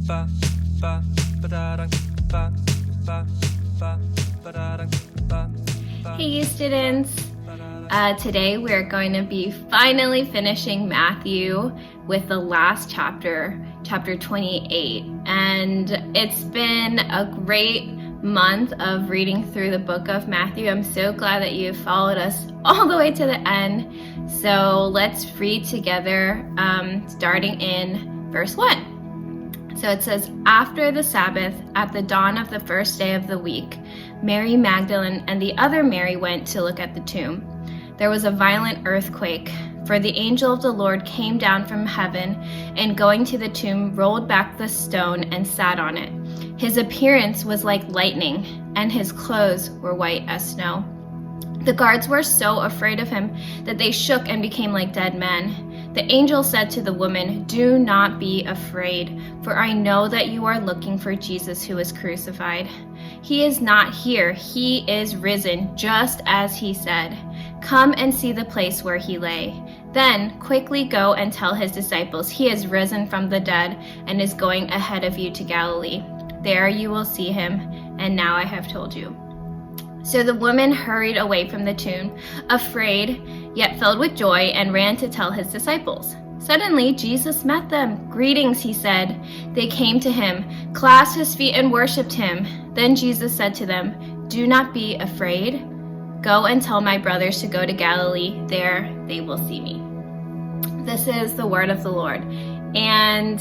Hey, you students! Today we're going to be finally finishing Matthew with the last chapter, chapter 28. And it's been a great month of reading through the book of Matthew. I'm so glad that you followed us all the way to the end. So let's read together, starting in verse 1. So it says, "After the Sabbath, at the dawn of the first day of the week, Mary Magdalene and the other Mary went to look at the tomb. There was a violent earthquake, for the angel of the Lord came down from heaven and going to the tomb rolled back the stone and sat on it. His appearance was like lightning, and his clothes were white as snow. The guards were so afraid of him that they shook and became like dead men. The angel said to the woman, 'Do not be afraid, for I know that you are looking for Jesus who was crucified. He is not here. He is risen, just as he said. Come and see the place where he lay. Then quickly go and tell his disciples, he is risen from the dead and is going ahead of you to Galilee. There you will see him, and now I have told you.' So the woman hurried away from the tomb, afraid, yet filled with joy, and ran to tell his disciples. Suddenly Jesus met them. 'Greetings,' he said. They came to him, clasped his feet, and worshipped him. Then Jesus said to them, 'Do not be afraid. Go and tell my brothers to go to Galilee. There they will see me.'" This is the word of the Lord. And,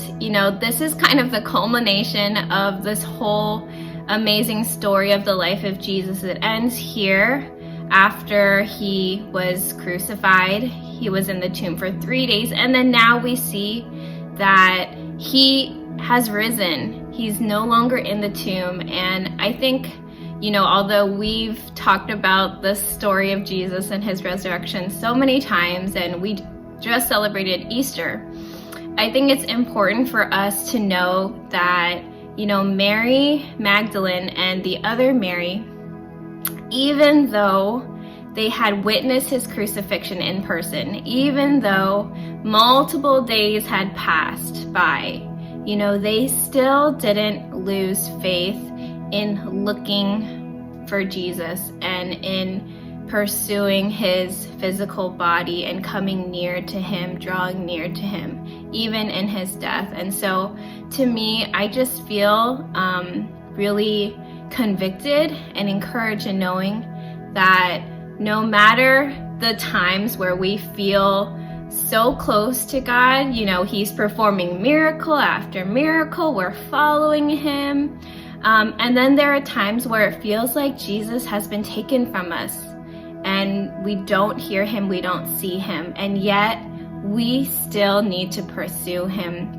this is kind of the culmination of this whole amazing story of the life of Jesus. It ends here after he was crucified. He was in the tomb for 3 days, and then now we see that he has risen. He's no longer in the tomb. And I think, although we've talked about the story of Jesus and his resurrection so many times, and we just celebrated Easter, I think it's important for us to know that Mary Magdalene and the other Mary, even though they had witnessed his crucifixion in person, even though multiple days had passed by, they still didn't lose faith in looking for Jesus and in pursuing his physical body and coming near to him, drawing near to him, even in his death. And so to me, I just feel really convicted and encouraged in knowing that no matter the times where we feel so close to God, he's performing miracle after miracle, we're following him. And then there are times where it feels like Jesus has been taken from us and we don't hear him, we don't see him, and yet we still need to pursue him.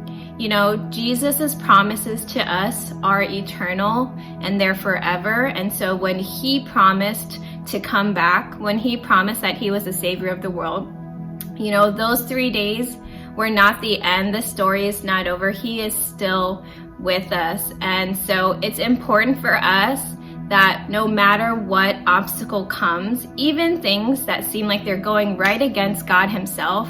Jesus' promises to us are eternal and they're forever. And so when he promised to come back, when he promised that he was the savior of the world, those 3 days were not the end. The story is not over. He is still with us. And so it's important for us that no matter what obstacle comes, even things that seem like they're going right against God himself,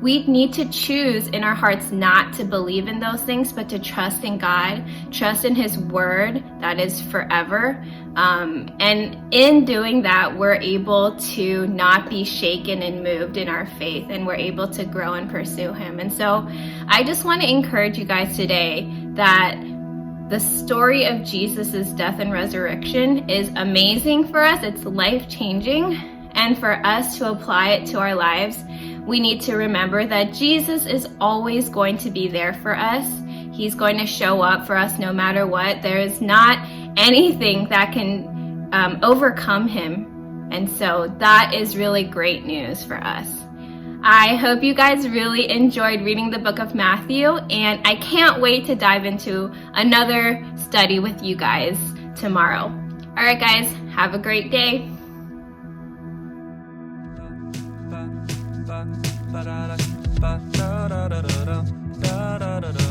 we need to choose in our hearts not to believe in those things, but to trust in God, trust in his word that is forever. And in doing that, we're able to not be shaken and moved in our faith, and we're able to grow and pursue him. And so I just want to encourage you guys today that the story of Jesus' death and resurrection is amazing for us. It's life-changing. And for us to apply it to our lives, we need to remember that Jesus is always going to be there for us. He's going to show up for us no matter what. There is not anything that can overcome him. And so that is really great news for us. I hope you guys really enjoyed reading the book of Matthew, and I can't wait to dive into another study with you guys tomorrow. All right, guys, have a great day. Ba da da da da da da da da da da.